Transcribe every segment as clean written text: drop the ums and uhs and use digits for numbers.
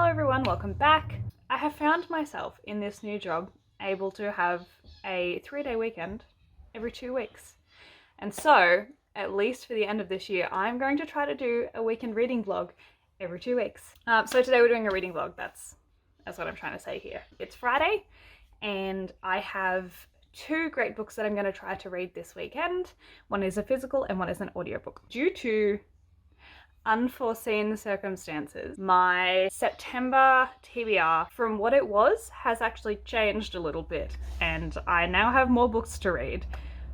Hello everyone, welcome back. I have found myself in this new job able to have a 3-day weekend every 2 weeks. And so, at least for the end of this year, I'm going to try to do a weekend reading vlog every 2 weeks. So today we're doing a reading vlog, that's what I'm trying to say here. It's Friday and I have 2 great books that I'm going to try to read this weekend. One is a physical and one is an audiobook. Due to unforeseen circumstances, my September TBR from what it was has actually changed a little bit and I now have more books to read.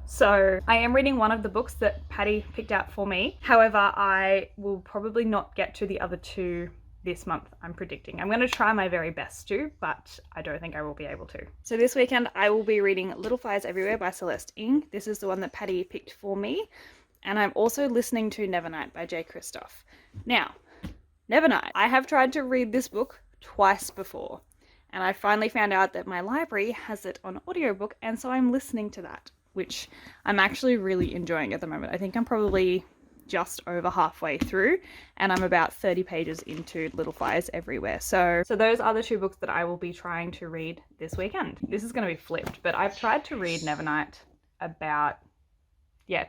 So I am reading one of the books that Patty picked out for me. However, I will probably not get to the other 2 this month, I'm predicting. I'm going to try my very best to, but I don't think I will be able to. So this weekend I will be reading Little Fires Everywhere by Celeste. This is the one that Patty picked for me. And I'm also listening to Nevernight by Kristoff. Now, Nevernight, I have tried to read this book twice before, and I finally found out that my library has it on audiobook, and so I'm listening to that, which I'm actually really enjoying at the moment. I think I'm probably just over halfway through, and I'm about 30 pages into Little Fires Everywhere. So those are the 2 books that I will be trying to read this weekend. This is going to be flipped, but I've tried to read Nevernight about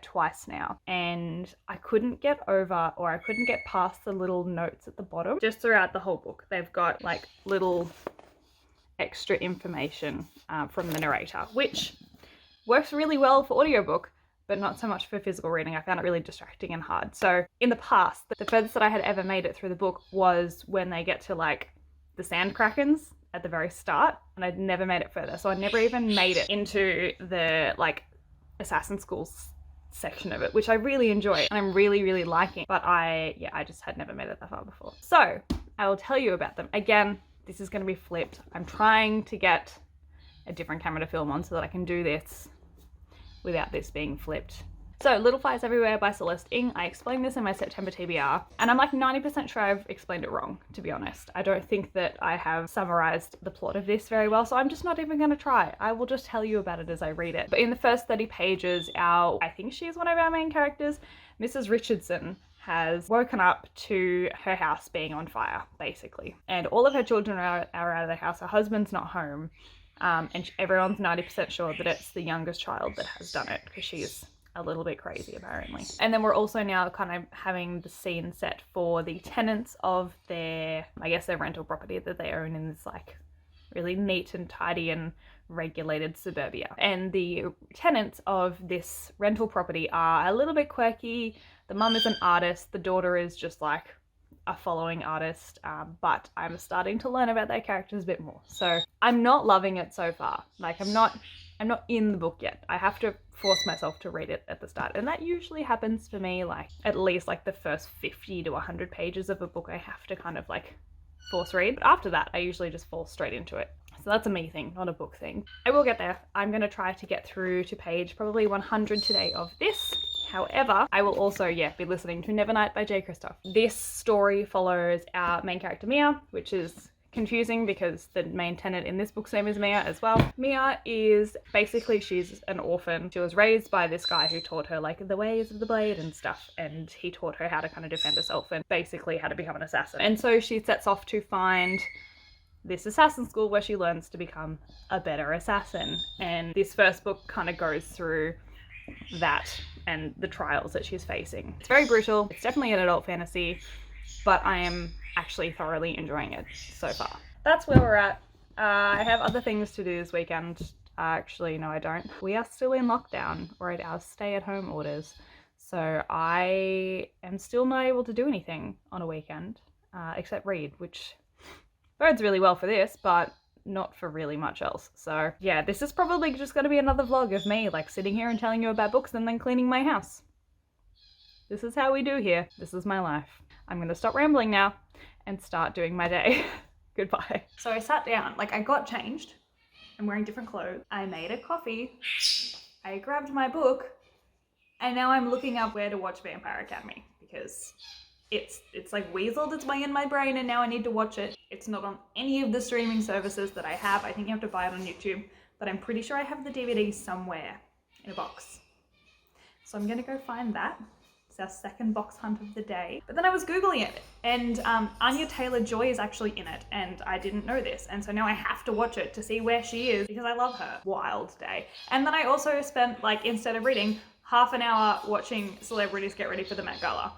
twice now, and I couldn't get over, or I couldn't get past the little notes at the bottom. Just throughout the whole book they've got like little extra information from the narrator, which works really well for audiobook but not so much for physical reading. I found it really distracting and hard. So in the past, the furthest that I had ever made it through the book was when they get to like the sand krakens at the very start, and I'd never made it further. So I never even made it into the like assassin schools section of it, which I really enjoy and I'm really liking, but I just had never made it that far before. So I will tell you about them. Again, this is going to be flipped. I'm trying to get a different camera to film on so that I can do this without this being flipped. So Little Fires Everywhere by Celeste. I explained this in my September TBR, and I'm like 90% sure I've explained it wrong, to be honest. I don't think that I have summarized the plot of this very well, so I'm just not even going to try. I will just tell you about it as I read it. But in the first 30 pages, I think she is one of our main characters, Mrs. Richardson, has woken up to her house being on fire, basically. And all of her children are out of the house, her husband's not home, and everyone's 90% sure that it's the youngest child that has done it, because she's a little bit crazy apparently. And then we're also now kind of having the scene set for the tenants of their rental property that they own in this like really neat and tidy and regulated suburbia. And the tenants of this rental property are a little bit quirky. The mum is an artist, the daughter is just like a following artist, but I'm starting to learn about their characters a bit more. So I'm not loving it so far. Like I'm not in the book yet. I have to force myself to read it at the start, and that usually happens for me like at least like the first 50 to 100 pages of a book I have to kind of like force read, but after that I usually just fall straight into it. So that's a me thing, not a book thing. I will get there. I'm going to try to get through to page probably 100 today of this. However, I will also, be listening to Nevernight by Kristoff. This story follows our main character Mia, which is confusing because the main tenant in this book's name is Mia as well. Mia is basically, she's an orphan. She was raised by this guy who taught her like the ways of the blade and stuff, and he taught her how to kind of defend herself and basically how to become an assassin. And so she sets off to find this assassin school where she learns to become a better assassin. And this first book kind of goes through that and the trials that she's facing. It's very brutal. It's definitely an adult fantasy, but I am actually thoroughly enjoying it so far. That's where we're at. I have other things to do this weekend. Actually, no, I don't. We are still in lockdown, or at our stay-at-home orders. So I am still not able to do anything on a weekend, except read, which bodes really well for this, but not for really much else. So yeah, this is probably just going to be another vlog of me like sitting here and telling you about books and then cleaning my house. This is how we do here. This is my life. I'm going to stop rambling now and start doing my day. Goodbye. So I sat down, like I got changed. I'm wearing different clothes. I made a coffee. I grabbed my book, and now I'm looking up where to watch Vampire Academy because it's like weaseled its way in my brain, and now I need to watch it. It's not on any of the streaming services that I have. I think you have to buy it on YouTube, but I'm pretty sure I have the DVD somewhere in a box. So I'm gonna go find that. our second box hunt of the day. But then I was Googling it, and Anya Taylor-Joy is actually in it, and I didn't know this. And so now I have to watch it to see where she is because I love her. Wild day. And then I also spent, like, instead of reading, half an hour watching celebrities get ready for the Met Gala.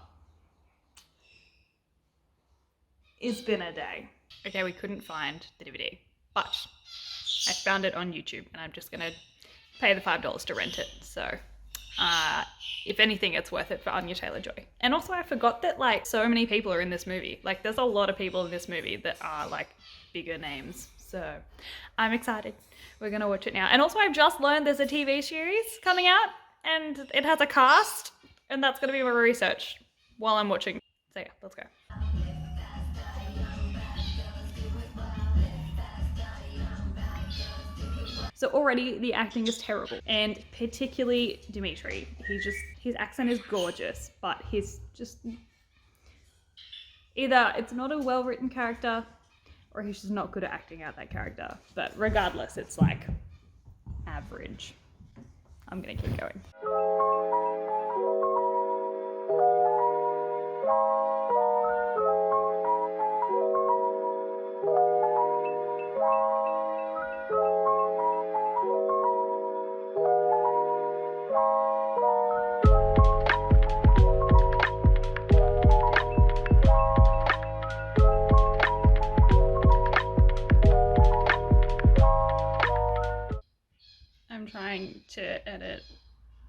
It's been a day. Okay, we couldn't find the DVD, but I found it on YouTube, and I'm just gonna pay the $5 to rent it. So if anything, it's worth it for Anya Taylor-Joy. And also I forgot that, like, so many people are in this movie. Like, there's a lot of people in this movie that are, like, bigger names. So I'm excited. We're gonna watch it now. And also I've just learned there's a TV series coming out, and it has a cast, and that's gonna be my research while I'm watching. So yeah, let's go. So already the acting is terrible, and particularly Dimitri. His accent is gorgeous, but he's just, either it's not a well-written character or he's just not good at acting out that character. But regardless, it's like average. I'm gonna keep going. I'm trying to edit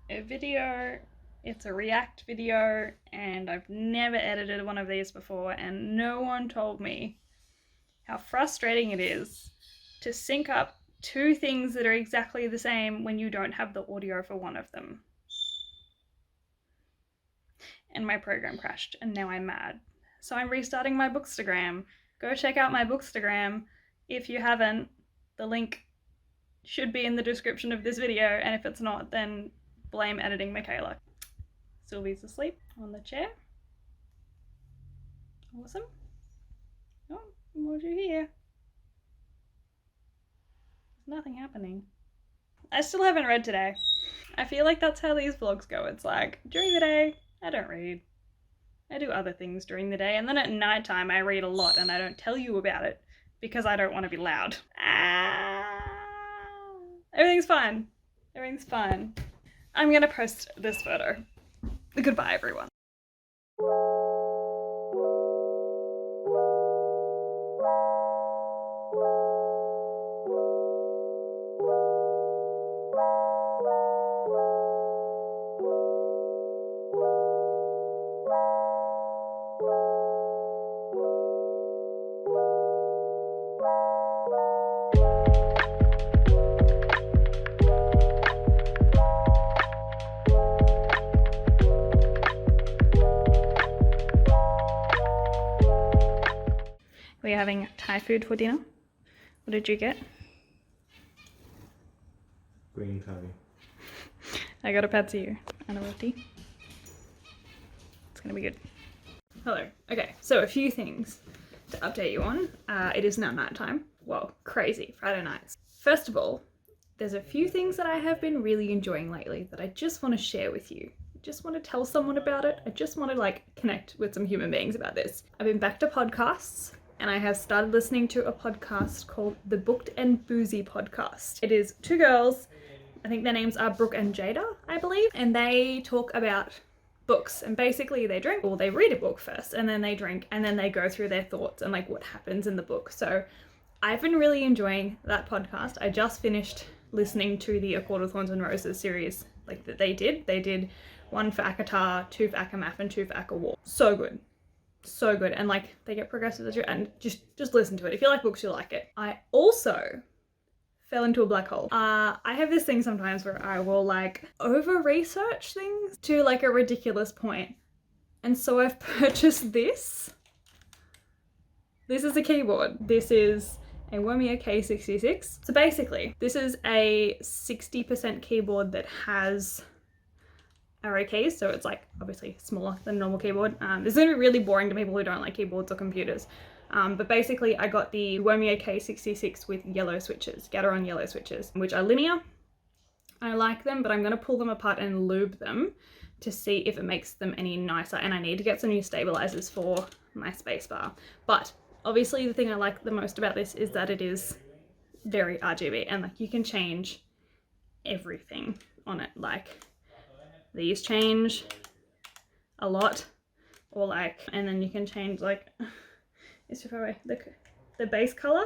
a video. It's a react video, and I've never edited one of these before, and no one told me how frustrating it is to sync up two things that are exactly the same when you don't have the audio for one of them. And my program crashed, and now I'm mad. So I'm restarting my Bookstagram. Go check out my Bookstagram if you haven't. The link should be in the description of this video, and if it's not, then blame editing Michaela. Sylvie's asleep on the chair. Awesome. Oh, what do you hear? There's nothing happening. I still haven't read today. I feel like that's how these vlogs go. It's like, during the day, I don't read. I do other things during the day, and then at nighttime I read a lot, and I don't tell you about it because I don't want to be loud. Everything's fine. Everything's fine. I'm gonna post this photo. Goodbye, everyone. We're having Thai food for dinner. What did you get? Green curry. I got a pad see ew and a roti. It's gonna be good. Hello. Okay, so a few things to update you on. It is now nighttime. Well, crazy Friday nights. First of all, there's a few things that I have been really enjoying lately that I just want to share with you. I just want to tell someone about it. I just want to, like, connect with some human beings about this. I've been back to podcasts, and I have started listening to a podcast called the Booked and Boozy podcast. It is two girls, I think their names are Brooke and Jada, I believe, and they talk about books, and basically they drink, or they read a book first, and then they drink, and then they go through their thoughts and, like, what happens in the book. So I've been really enjoying that podcast. I just finished listening to the A Quarter of Thorns and Roses series, like, that they did. They did one for ACOTAR, two for ACOMAF, and two for ACOWAR. So good. So good. And, like, they get progressive, and just listen to it. If you like books, you'll like it. I also fell into a black hole. I have this thing sometimes where I will, like, over-research things to, like, a ridiculous point. And so I've purchased this. This is a keyboard. This is a Womier K66. So basically, this is a 60% keyboard that has arrow keys, so it's, like, obviously smaller than a normal keyboard. This is gonna be really boring to people who don't like keyboards or computers. But basically I got the Womier K66 with yellow switches, Gateron yellow switches, which are linear. I like them, but I'm gonna pull them apart and lube them to see if it makes them any nicer, and I need to get some new stabilizers for my spacebar. But obviously the thing I like the most about this is that it is very RGB, and like you can change everything on it. Like these change a lot, or like, and then you can change like, it's too far away, the base color.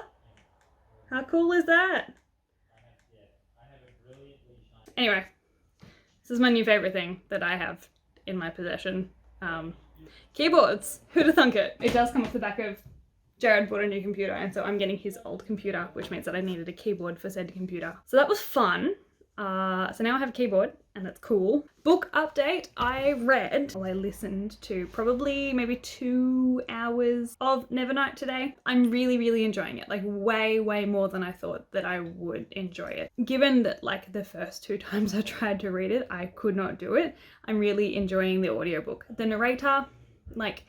How cool is that? Anyway, this is my new favorite thing that I have in my possession. Keyboards. Who'da thunk it? It does come off the back of Jared bought a new computer, and so I'm getting his old computer, which means that I needed a keyboard for said computer. So that was fun. So now I have a keyboard, and that's cool. Book update. I listened to probably maybe 2 hours of Nevernight today. I'm really enjoying it, like way more than I thought that I would enjoy it. Given that like the first 2 times I tried to read it, I could not do it. I'm really enjoying the audiobook. The narrator, like,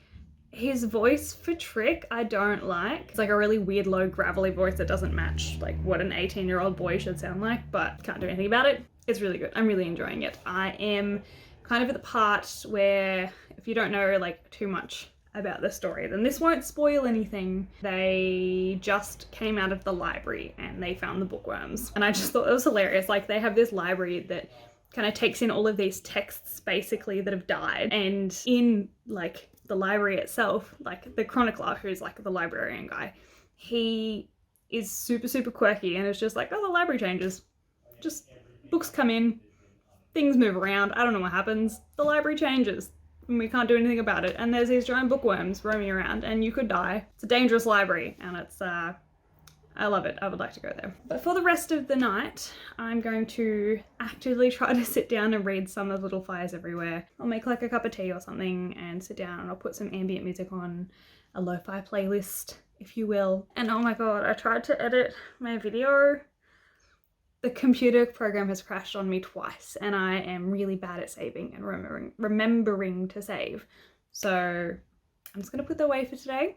his voice for Trick, I don't like. It's like a really weird, low, gravelly voice that doesn't match like what an 18-year-old boy should sound like, but can't do anything about it. It's really good. I'm really enjoying it. I am kind of at the part where, if you don't know like too much about the story, then this won't spoil anything. They just came out of the library and they found the bookworms. And I just thought it was hilarious. Like, they have this library that kind of takes in all of these texts basically that have died, and in like the library itself, like the chronicler, who's like the librarian guy, he is super quirky, and it's just like, oh, the library changes, just books come in, things move around, I don't know what happens, the library changes and we can't do anything about it, and there's these giant bookworms roaming around and you could die. It's a dangerous library, and it's I love it. I would like to go there. But for the rest of the night, I'm going to actively try to sit down and read some of Little Fires Everywhere. I'll make like a cup of tea or something and sit down, and I'll put some ambient music on, a lo-fi playlist, if you will. And oh my god, I tried to edit my video. The computer program has crashed on me twice, and I am really bad at saving and remembering to save. So I'm just gonna put that away for today.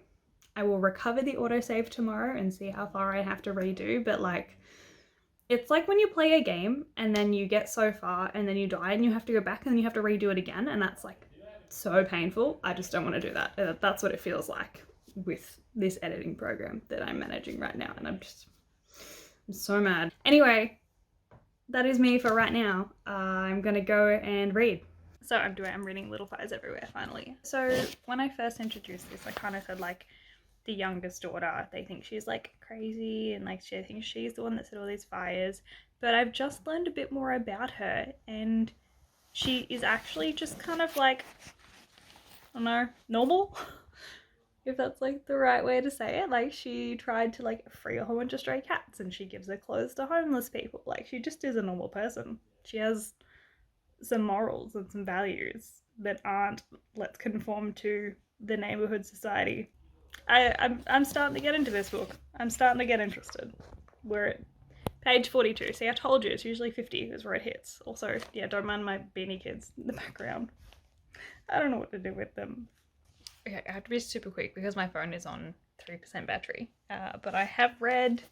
I will recover the autosave tomorrow and see how far I have to redo, but like, it's like when you play a game and then you get so far and then you die and you have to go back and then you have to redo it again, and that's like so painful. I just don't want to do that. That's what it feels like with this editing program that I'm managing right now, and I'm so mad. Anyway, that is me for right now. I'm gonna go and read. So I'm reading Little Fires Everywhere finally. So when I first introduced this, I kind of said like, the youngest daughter, they think she's like crazy, and like she thinks she's the one that set all these fires, but I've just learned a bit more about her, and she is actually just kind of like, I don't know, normal, if that's like the right way to say it. Like, she tried to like free a whole bunch of stray cats, and she gives her clothes to homeless people. Like, she just is a normal person. She has some morals and some values that aren't, let's conform to the neighborhood society. I'm starting to get into this book. I'm starting to get interested. We're at page 42. See, I told you, it's usually 50 is where it hits. Also, yeah, don't mind my beanie kids in the background. I don't know what to do with them. Okay, I have to be super quick because my phone is on 3% battery. But I have read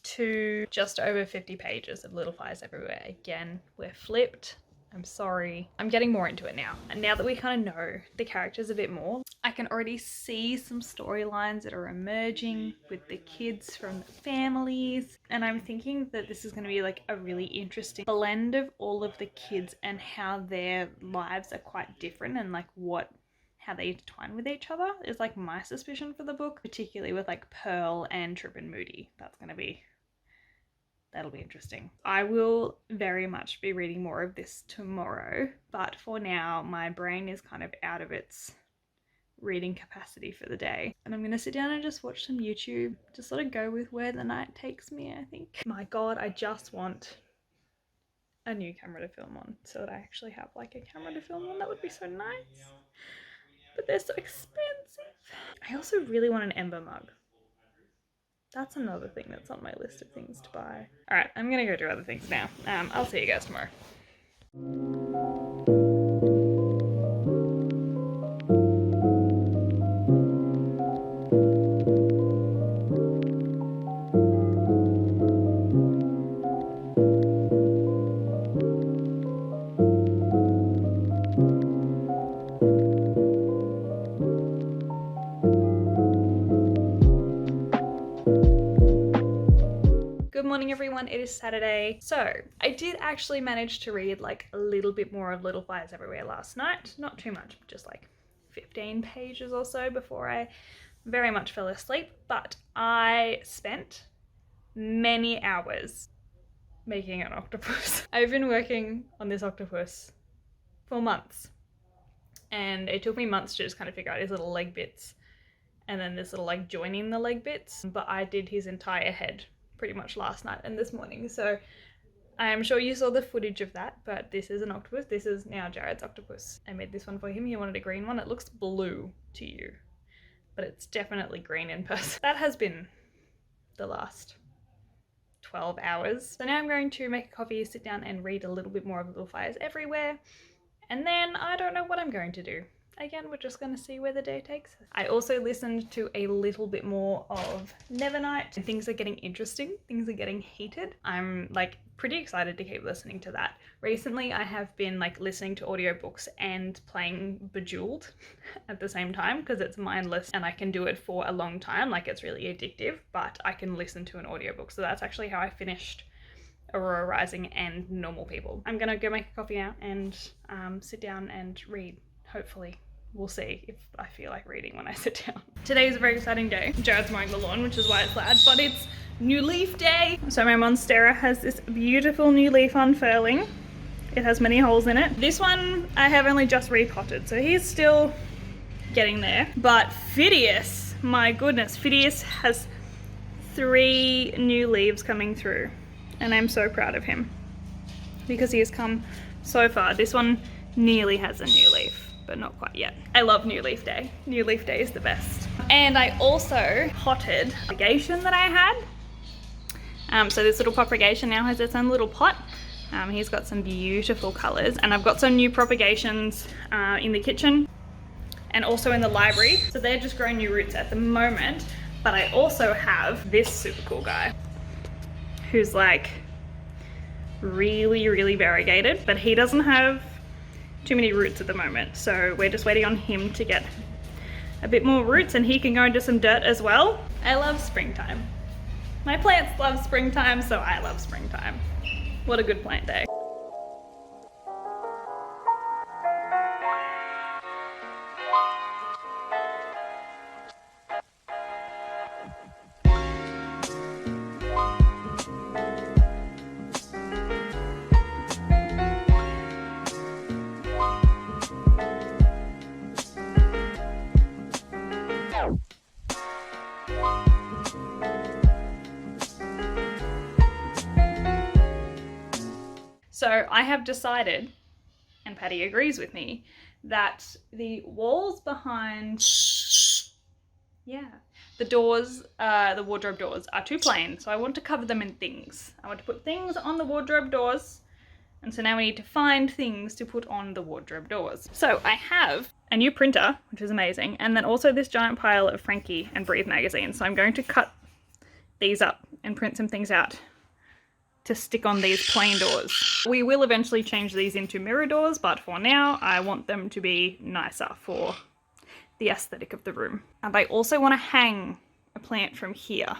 to just over 50 pages of Little Fires Everywhere. Again, we're flipped. I'm sorry. I'm getting more into it now. And now that we kind of know the characters a bit more, I can already see some storylines that are emerging with the kids from the families. And I'm thinking that this is going to be like a really interesting blend of all of the kids and how their lives are quite different, and like how they intertwine with each other is like my suspicion for the book, particularly with like Pearl and Trip and Moody. That'll be interesting. I will very much be reading more of this tomorrow, but for now, my brain is kind of out of its reading capacity for the day. And I'm gonna sit down and just watch some YouTube, just sort of go with where the night takes me, I think. My god, I just want a new camera to film on, so that I actually have like a camera to film on. That would be so nice. But they're so expensive. I also really want an Ember mug. That's another thing that's on my list of things to buy. All right, I'm gonna go do other things now. I'll see you guys tomorrow. Good morning everyone, it is Saturday. So I did actually manage to read like a little bit more of Little Fires Everywhere last night. Not too much, just like 15 pages or so before I very much fell asleep. But I spent many hours making an octopus. I've been working on this octopus for months. And it took me months to just kind of figure out his little leg bits and then this little like joining the leg bits. But I did his entire head pretty much last night and this morning. So I am sure you saw the footage of that, but this is an octopus. This is now Jared's octopus. I made this one for him. He wanted a green one. It looks blue to you, but it's definitely green in person. That has been the last 12 hours. So now I'm going to make a coffee, sit down and read a little bit more of Little Fires Everywhere. And then I don't know what I'm going to do. Again, we're just going to see where the day takes us. I also listened to a little bit more of Nevernight. Things are getting interesting. Things are getting heated. I'm like pretty excited to keep listening to that. Recently, I have been like listening to audiobooks and playing Bejeweled at the same time because it's mindless and I can do it for a long time. Like it's really addictive, but I can listen to an audiobook. So that's actually how I finished Aurora Rising and Normal People. I'm gonna go make a coffee now and sit down and read. Hopefully. We'll see if I feel like reading when I sit down. Today is a very exciting day. Jared's mowing the lawn, which is why it's loud, but it's new leaf day. So my Monstera has this beautiful new leaf unfurling. It has many holes in it. This one I have only just repotted, so he's still getting there. But Phidias, my goodness, Phidias has 3 new leaves coming through. And I'm so proud of him because he has come so far. This one nearly has a new leaf, but not quite yet. I love New Leaf Day. New Leaf Day is the best. And I also potted propagation that I had. So this little propagation now has its own little pot. He's got some beautiful colors and I've got some new propagations in the kitchen and also in the library. So they're just growing new roots at the moment, but I also have this super cool guy who's like really, really variegated, but he doesn't have too many roots at the moment. So we're just waiting on him to get a bit more roots and he can go into some dirt as well. I love springtime. My plants love springtime, so I love springtime. What a good plant day. So I have decided, and Patty agrees with me, that the walls behind, the doors, the wardrobe doors are too plain. So I want to cover them in things. I want to put things on the wardrobe doors. And so now we need to find things to put on the wardrobe doors. So I have a new printer, which is amazing. And then also this giant pile of Frankie and Breathe magazines. So I'm going to cut these up and print some things out to stick on these plain doors. We will eventually change these into mirror doors, but for now, I want them to be nicer for the aesthetic of the room. And I also want to hang a plant from here.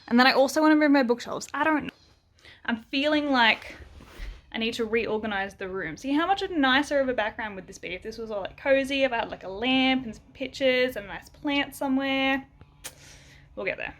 And then I also want to move my bookshelves. I don't know. I'm feeling like I need to reorganize the room. See how much nicer of a background would this be if this was all like cozy, if I had like a lamp and some pictures and a nice plant somewhere. We'll get there.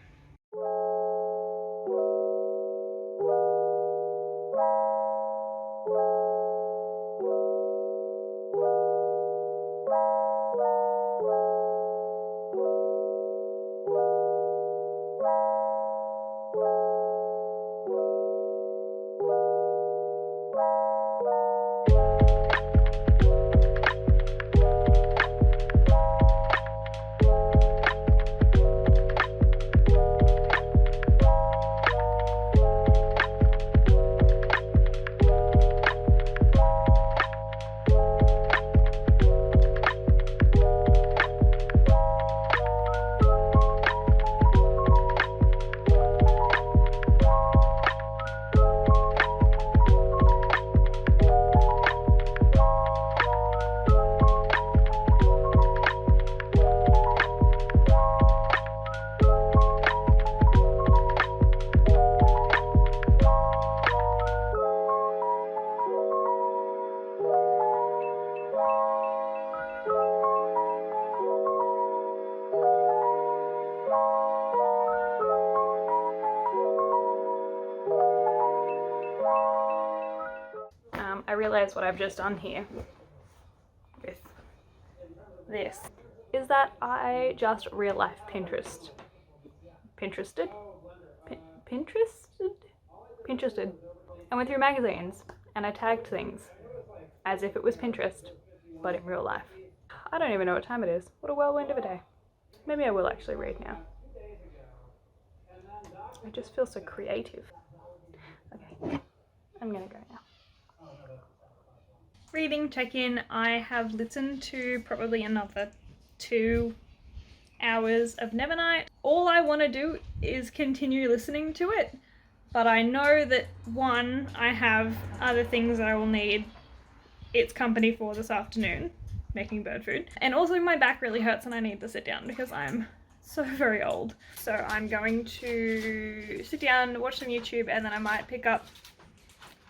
realize what I've just done here with this is that I just real life Pinterested. I went through magazines and I tagged things as if it was Pinterest, but in real life. I don't even know what time it is. What a whirlwind of a day. Maybe I will actually read now. I just feel so creative. Okay, I'm gonna go now. Reading check-in. I have listened to probably another 2 hours of Nevernight. All I want to do is continue listening to it, but I know that one, I have other things that I will need its company for this afternoon, making bird food, and also my back really hurts and I need to sit down because I'm so very old. So I'm going to sit down, watch some YouTube, and then I might pick up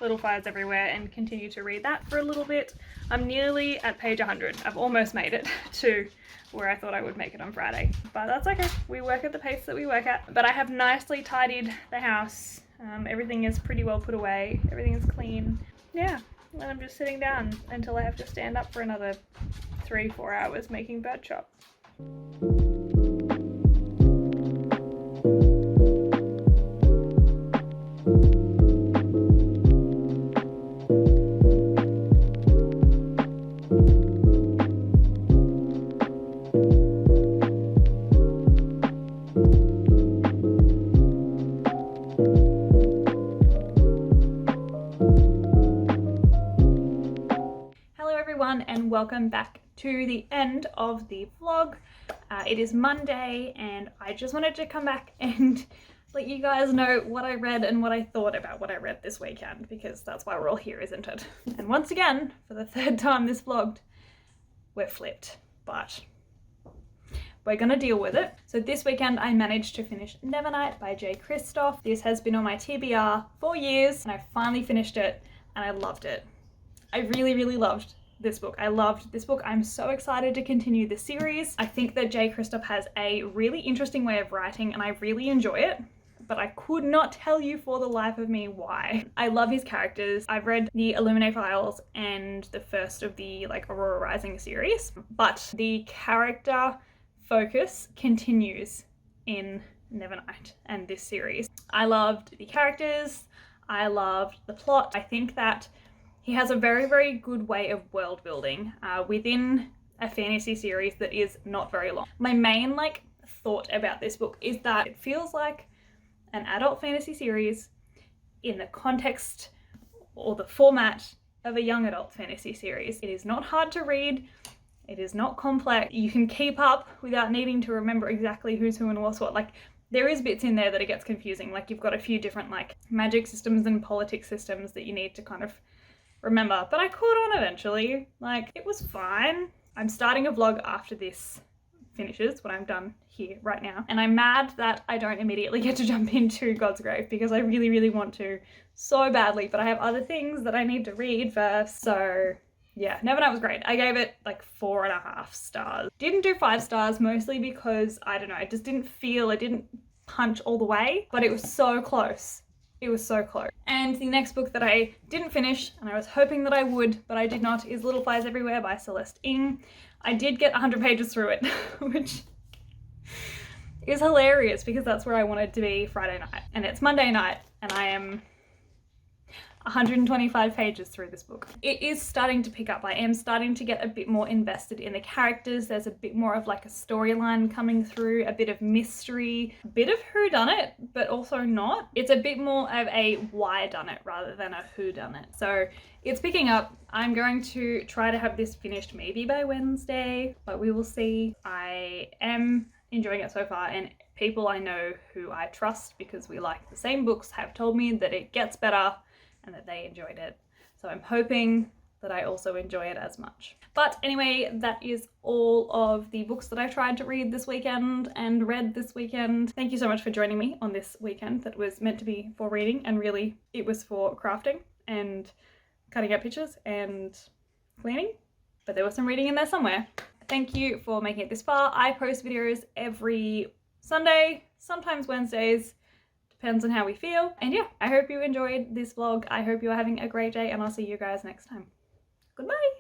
Little Fires Everywhere and continue to read that for a little bit. I'm nearly at page 100. I've almost made it to where I thought I would make it on Friday, but that's okay. We work at the pace that we work at. But I have nicely tidied the house. Everything is pretty well put away. Everything is clean. Yeah, and I'm just sitting down until I have to stand up for another 3-4 hours making bird chop. And welcome back to the end of the vlog. It is Monday and I just wanted to come back and let you guys know what I read and what I thought about what I read this weekend, because that's why we're all here, isn't it? And once again, for the 3rd time this vlogged, we're flipped, but we're gonna deal with it. So this weekend I managed to finish Nevernight by Kristoff. This has been on my TBR for years and I finally finished it and I loved it. I really loved this book. I loved this book. I'm so excited to continue the series. I think that Kristoff has a really interesting way of writing and I really enjoy it, but I could not tell you for the life of me why. I love his characters. I've read the Illuminae Files and the first of the Aurora Rising series, but the character focus continues in Nevernight and this series. I loved the characters. I loved the plot. I think that he has a very good way of world building within a fantasy series that is not very long. My main thought about this book is that it feels like an adult fantasy series in the context or the format of a young adult fantasy series. It is not hard to read. It is not complex. You can keep up without needing to remember exactly who's who and what's what. There is bits in there that it gets confusing. You've got a few different magic systems and politics systems that you need to kind of remember, but I caught on eventually. It was fine. I'm starting a vlog after this finishes, when I'm done here right now, and I'm mad that I don't immediately get to jump into God's Grave because I really want to so badly, but I have other things that I need to read first. So yeah, Nevernight was great. I gave it 4.5 stars. Didn't do 5 stars, mostly because I don't know, it just didn't feel, it didn't punch all the way, but it was so close. It was so close. And the next book that I didn't finish, and I was hoping that I would, but I did not, is Little Fires Everywhere by Celeste. I did get 100 pages through it, which is hilarious because that's where I wanted to be Friday night. And it's Monday night, and I am 125 pages through this book. It is starting to pick up. I am starting to get a bit more invested in the characters. There's a bit more of a storyline coming through, a bit of mystery, a bit of whodunit, but also not. It's a bit more of a why done it rather than a who done it. So it's picking up. I'm going to try to have this finished maybe by Wednesday, but we will see. I am enjoying it so far, and people I know who I trust because we like the same books have told me that it gets better and that they enjoyed it. So I'm hoping that I also enjoy it as much. But anyway, that is all of the books that I tried to read this weekend and read this weekend. Thank you so much for joining me on this weekend that was meant to be for reading, and really it was for crafting and cutting out pictures and cleaning, but there was some reading in there somewhere. Thank you for making it this far. I post videos every Sunday, sometimes Wednesdays, Depends on how we feel. And yeah, I hope you enjoyed this vlog. I hope you are having a great day, and I'll see you guys next time. Goodbye!